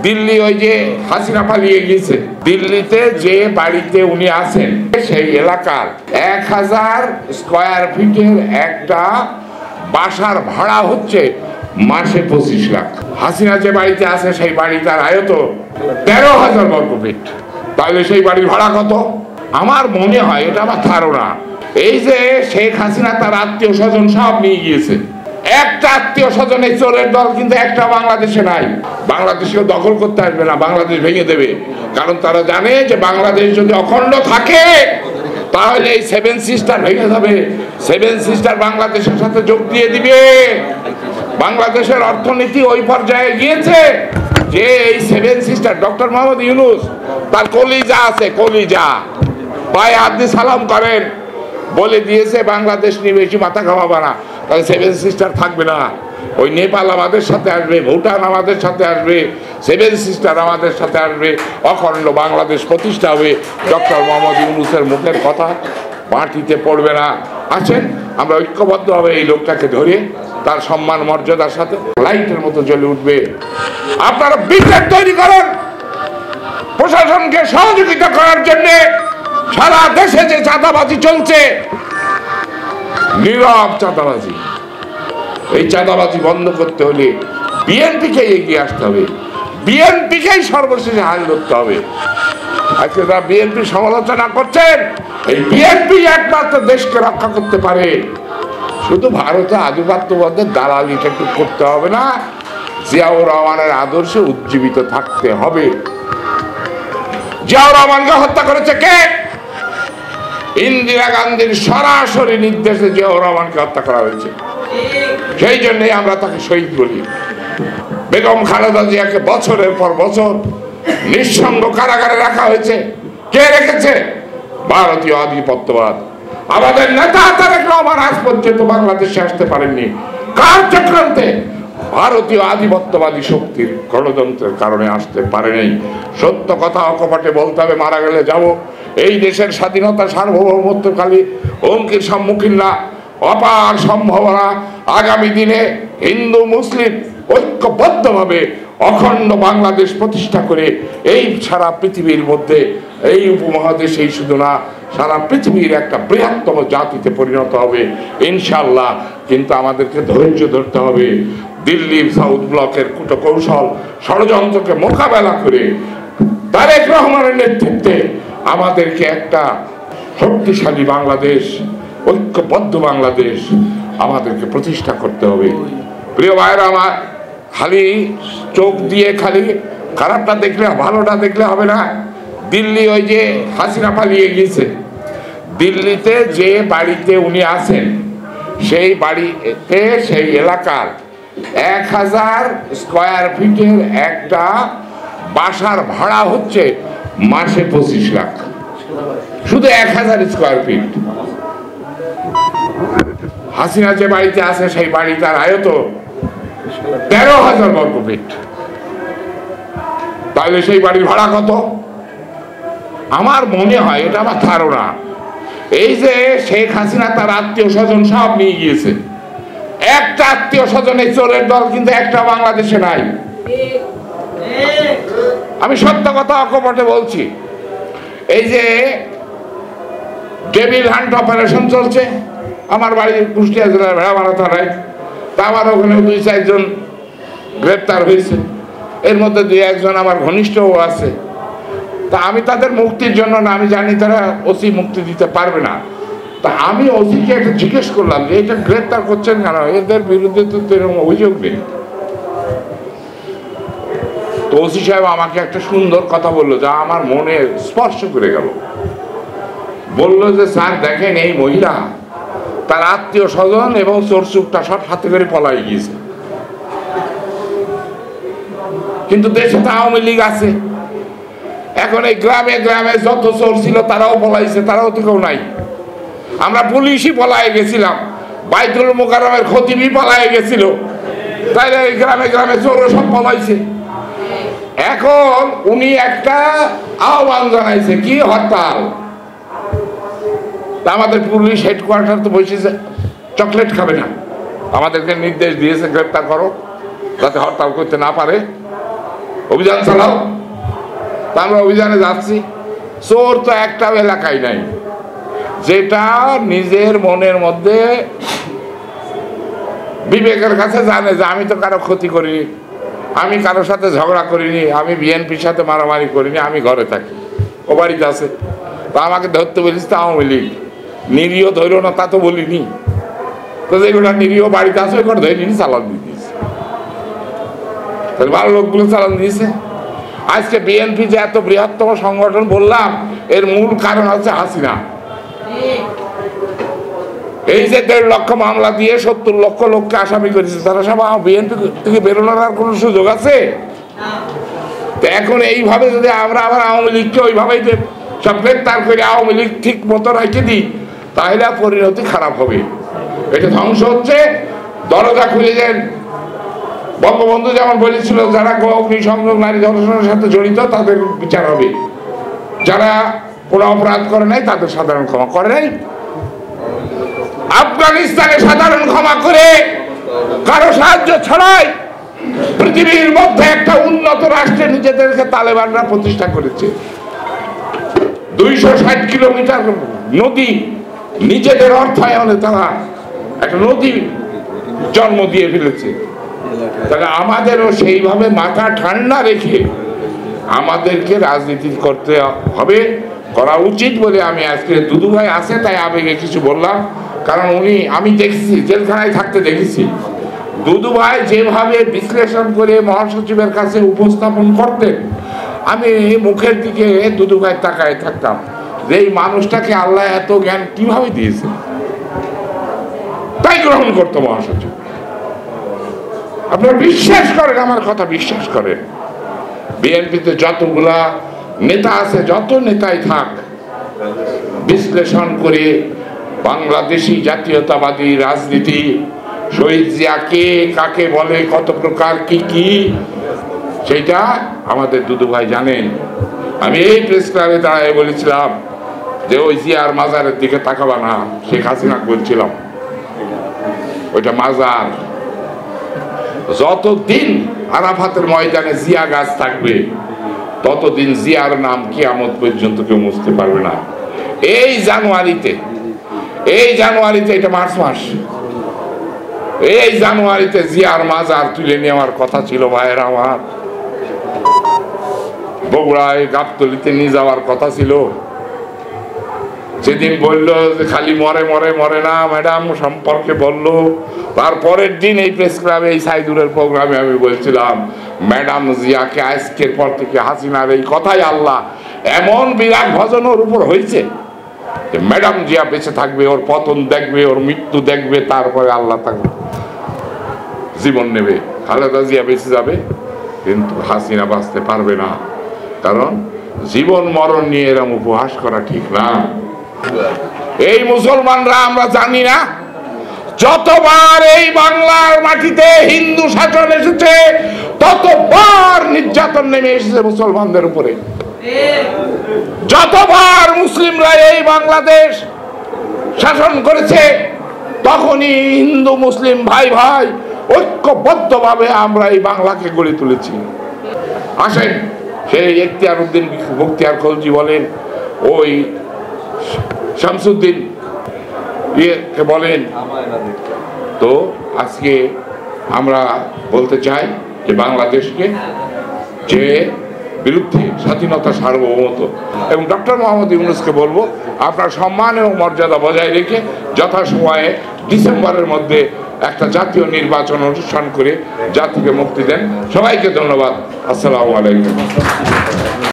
দিল্লি ওই যে হাসিনা পালিয়ে গিয়েছে, দিল্লিতে যে বাড়িতে উনি আছেন সেই এলাকার 1000 স্কয়ার ফিটের একটা বাসার ভাড়া হচ্ছে মাসে 25 লাখ। হাসিনা যে বাড়িতে আছে সেই বাড়িটার আয়তন 13,000 বর্গফিট। তাহলে সেই বাড়ির ভাড়া কত? আমার মনে হয়, এটা আমার ধারণা, এই যে শেখ হাসিনা তার আত্মীয় স্বজন সব নিয়ে গিয়েছে, একটা আত্মীয় স্বজনের চোরের দল কিন্তু একটা বাংলাদেশে নাই। বাংলাদেশকে দখল করতে আসবে না, বাংলাদেশ ভেঙে দেবে। কারণ তারা জানে যে বাংলাদেশ যদি অখণ্ড থাকে তাহলে এই 7 সিস্টার ভেঙে যাবে। 7 সিস্টার বাংলাদেশের সাথে যোগ দিয়ে দিবে। বাংলাদেশের অর্থনীতি ওই পর্যায়ে গিয়েছে যে এই 7 সিস্টার, ডক্টর মোহাম্মদ ইউনূস তার কলিজা আছে, কলিজা পায়ে হাত দিয়ে সালাম করেন, বলে দিয়েছে বাংলাদেশ নিয়ে বেশি মাথা খাওয়াবে না। তাহলে 7 সিস্টার থাকবে না। ওই নেপাল আমাদের সাথে আসবে, ভুটান আমাদের সাথে আসবে, 7 সিস্টার আমাদের সাথে আসবে, অখণ্ড বাংলাদেশ প্রতিষ্ঠা হবে। ডক্টর মোহাম্মদ ইউনূসের মুখের কথা মাটিতে পড়বে না। আসেন আমরা ঐক্যবদ্ধভাবে এই লোকটাকে ধরে তার সম্মান মর্যাদার সাথে লাইটের মতো জ্বলে উঠবে। আপনারা বিদ্যুৎ তৈরি করেন প্রশাসনকে সহযোগিতা করার জন্য। সারা দেশে যে চাঁদাবাজি চলছে, নীরব চাঁদাবাজি, এই চাঁদাবাজি বন্ধ করতে হলে বিএনপিকে এগিয়ে আসতে হবে, বিএনপিকেই সর্বশেষে হাল ধরতে হবে। আজকে তারা বিএনপি সমালোচনা করছেন, এই বিএনপি একমাত্র দেশকে রক্ষা করতে পারে। শুধু ভারতে আধিপত্যবাদের দালালিটা একটু করতে হবে না, জিয়াউর রহমানের আদর্শে উজ্জীবিত থাকতে হবে। জিয়াউর রহমানকে হত্যা করেছে কে? ইন্দিরা গান্ধীর সরাসরি নির্দেশে জিয়াউর রহমানকে হত্যা করা হয়েছে। সেই জন্যই আমরা তাকে শহীদ বলি। বেগম খালেদা জিয়াকে বছরের পর বছর নিঃসঙ্গ কারাগারে রাখা হয়েছে। কে রেখেছে? ভারতীয় আধিপত্যবাদ। আমাদের নেতা তারেক রহমান আজ পর্যন্ত বাংলাদেশে আসতে পারেননি। কার চক্রান্তে? ভারতীয় আধিপত্যবাদী শক্তির ষড়যন্ত্রের কারণে আসতে পারেনি। সত্য কথা অকপটে বলতে হবে। মারা গেলে যাব। এই দেশের স্বাধীনতা সার্বভৌমত্বকালী হুমকির সম্মুখীন না। অপার সম্ভাবনা। আগামী দিনে হিন্দু মুসলিম ঐক্যবদ্ধভাবে অখণ্ড বাংলাদেশ প্রতিষ্ঠা করে এই সারা পৃথিবীর মধ্যে, এই উপমহাদেশেই শুধু না, সারা পৃথিবীর একটা বৃহত্তম জাতিতে পরিণত হবে ইনশাআল্লাহ। কিন্তু আমাদেরকে ধৈর্য ধরতে হবে। দিল্লি সাউথ ব্লকের কূটকৌশল ষড়যন্ত্রকে মোকাবেলা করে তারেক রহমানের নেতৃত্বে আমাদেরকে একটা শক্তিশালী বাংলাদেশ, ঐক্যবদ্ধ বাংলাদেশ আমাদেরকে প্রতিষ্ঠা করতে হবে। প্রিয় ভাইরা আমার, খালি চোখ দিয়ে খালি খারাপটা দেখলে, ভালোটা দেখলে হবে না। দিল্লি ওই যে হাসিনা পালিয়ে গিয়েছে, দিল্লিতে যে বাড়িতে উনি আছেন সেই বাড়িতে সেই এলাকার 1000 স্কয়ার ফিটের একটা বাসার ভাড়া হচ্ছে মাসে 25 লাখ। শুধু 1000 স্কয়ার ফিট। হাসিনা যে বাড়িতে আছে সেই বাড়িটার আয়তন 13,000 বর্গফিট। তাহলে সেই বাড়ির ভাড়া কত? আমার মনে হয়, এটা আমার ধারণা, এই যে শেখ হাসিনা তার আত্মীয় স্বজন সব নিয়ে গিয়েছে, একটা আত্মীয় স্বজনের চোরের দল কিন্তু একটা বাংলাদেশে নাই। আমি সত্য কথা অকপটে বলছি। এই যে ডেভিল হান্ট অপারেশন চলছে, আমার বাড়ি কুষ্টিয়া জেলার ভেড়ামারা থানায়, তা আমার ওখানে 2-4 জন গ্রেপ্তার হয়েছে। এর মধ্যে 2-1 জন আমার ঘনিষ্ঠও আছে। তা আমি তাদের মুক্তির জন্য না, আমি জানি তারা ওসি মুক্তি দিতে পারবে না। তা আমি ওসিকে একটা জিজ্ঞেস করলাম যে এটা গ্রেপ্তার করছেন কেন, এদের বিরুদ্ধে তো এরকম অভিযোগ নেই। তো ওসি সাহেব আমাকে একটা সুন্দর কথা বললো, যা আমার মনে স্পর্শ করে গেল। বললো যে স্যার দেখেন, এই মহিলা তার আত্মীয় স্বজন এবং চোরচুপটা সব হাতে করে পলাই গিয়েছে, কিন্তু দেশে তো আওয়ামী লীগ আছে। এখন এই গ্রামে গ্রামে যত চোর ছিল তারাও পলাইছে, তারাও তো কেউ নাই। আমরা পুলিশই পলাই গেছিলাম, বাইতুল মোকাররমের খতিবই পলাই গেছিল, তাইলে এই গ্রামে গ্রামে চোরও সব পলাইছে। এখন উনি একটা আহ্বান জানাইছে, কি হরতাল। আমাদের পুলিশ হেডকোয়ার্টার তো বসেছে, চকলেট খাবে না, আমাদেরকে নির্দেশ দিয়েছে গ্রেপ্তার করো, যাতে হরতাল করতে না পারে। অভিযান চালাও। তা আমরা অভিযানে যাচ্ছি। চোর তো একটা এলাকায় নাই যেটা নিজের মনের মধ্যে বিবেকের কাছে জানে যে আমি তো কারো ক্ষতি করিনি, আমি কারোর সাথে ঝগড়া করিনি, আমি বিএনপির সাথে মারামারি করিনি, আমি ঘরে থাকি, ও বাড়িতে আছে। তা আমাকে ধরতে বলিস তো আওয়ামী লীগ, নিরীহ ধরো না তা তো বলিনি। তো যেগুলো নিরীহ বাড়িতে আছে ওই করে ধরে নিয়ে চালান দিয়ে দিয়েছে। তাহলে ভালো লোকগুলো চালান দিয়েছে। আজকে বিএনপি যে এত বৃহত্তম সংগঠন বললাম, এর মূল কারণ হচ্ছে হাসিনা। এই যে 1.5 লক্ষ মামলা দিয়ে 70 লক্ষ লোককে আসামি করেছে, তারা সব বিএনপি থেকে বেরোনোর আর কোনো সুযোগ আছে? তো এখন এইভাবে যদি আমরা আবার আওয়ামী লীগকে ওইভাবেই সব গ্রেপ্তার করে আওয়ামী লীগ ঠিক মতো রেখে দিই, তাহলে পরিণতি খারাপ হবে। এটা ধ্বংস হচ্ছে। দরজা খুলে দেন। বঙ্গবন্ধু যেমন বলেছিল, যারা অগ্নিসংযোগ, নারী ধর্ষণের সাথে জড়িত তাদের বিচার হবে, যারা কোনো অপরাধ করে নাই তাদের সাধারণ ক্ষমা করে নাই। আফগানিস্তানে সাধারণ ক্ষমা করে কারো সাহায্য ছাড়াই পৃথিবীর মধ্যে একটা উন্নত রাষ্ট্রে নিজেদেরকে তালেবানরা প্রতিষ্ঠা করেছে। 260 কিলোমিটার নদী নিজেদের অর্থায়নে তারা একটা নদী জন্ম দিয়ে ফেলেছে। তাহলে আমাদেরও সেইভাবে মাথা ঠান্ডা রেখে আমাদেরকে রাজনীতি করতে হবে, করা উচিত বলে আমি আজকে দুদু ভাই আছে তাই আবেগে কিছু বললাম। কারণ উনি, আমি দেখেছি, জেলখানায় থাকতে দেখেছি দুদু ভাই যেভাবে বিশ্লেষণ করে মহাসচিবের কাছে উপস্থাপন করতেন, আমি মুখের দিকে দুদু ভাই তাকায় থাকতাম যে এই মানুষটাকে আল্লাহ এত জ্ঞান কিভাবে দিয়েছে। তাই গ্রহণ করতো মহাসচিব। আপনারা বিশ্বাস করেন, আমার কথা বিশ্বাস করেন, বিএনপিতে যতগুলা নেতা আছে, যত নেতাই থাক, বিশ্লেষণ করে বাংলাদেশি জাতীয়তাবাদী রাজনীতি, শহীদ জিয়া কে, কাকে বলে, কত প্রকার, কি কি, সেটা আমাদের দুদু ভাই জানেন। আমি এই প্রেস ক্লাবে দাঁড়ায় বলেছিলাম যে ওই জিয়ার মাজারের দিকে তাকাবা না, শেখ হাসিনা বলছিলাম ওইটা মাজার। যতদিন আরাফাতের ময়দানে জিয়া গাছ থাকবে ততদিন জিয়ার নাম কিয়ামত পর্যন্ত কেউ মুছতে পারবে না। এই জানুয়ারিতে, এটা মার্চ মাস, এই জানুয়ারিতে জিয়ার মাজার তুলে নেওয়ার কথা ছিল ভাইয়ের আমার। বগুড়ায় গাবতলিতে নিয়ে যাওয়ার কথা ছিল। সেদিন বললো যে খালি মরে মরে মরে না ম্যাডাম সম্পর্কে বললো। তারপরের দিন এই প্রেস ক্লাবে, এই সাইদুরের প্রোগ্রামে আমি বলছিলাম ম্যাডাম জিয়াকে আজকের পর থেকে হাসিনার এই কথাই আল্লাহ এমন বিরাট ভজন ওর উপর হয়েছে যে ম্যাডাম জিয়া বেঁচে থাকবে, ওর পতন দেখবে, ওর মৃত্যু দেখবে, তারপরে আল্লাহ তাকে জীবন নেবে। খালেদা জিয়া বেঁচে যাবে কিন্তু হাসিনা বাঁচতে পারবে না। কারণ জীবন মরণ নিয়ে এরকম উপহাস করা ঠিক না। এই মুসলমানরা আমরা জানি না যতবার এই বাংলার মাটিতে হিন্দু শাসন এসেছে ততবার নির্যাতন নেমে এসেছে মুসলমানদের উপরে। যতবার মুসলিমরা এই বাংলাদেশ শাসন করেছে তখনই হিন্দু মুসলিম ভাই ভাই ঐক্যবদ্ধভাবে আমরা এই বাংলাকে গড়ে তুলেছি। আসেন, সেই এখতিয়ার উদ্দিন বখতিয়ার খলজি বলেন, ওই শামসুদ্দিন ইয়েকে বলেন, তো আজকে আমরা বলতে চাই যে বাংলাদেশকে যে বিরুদ্ধে স্বাধীনতা, সার্বভৌমত্ব এবং ডক্টর মোহাম্মদ ইউনূসকে বলবো আপনার সম্মান এবং মর্যাদা বজায় রেখে যথাসময়ে ডিসেম্বরের মধ্যে একটা জাতীয় নির্বাচন অনুষ্ঠান করে জাতিকে মুক্তি দেন। সবাইকে ধন্যবাদ। আসসালামু আলাইকুম।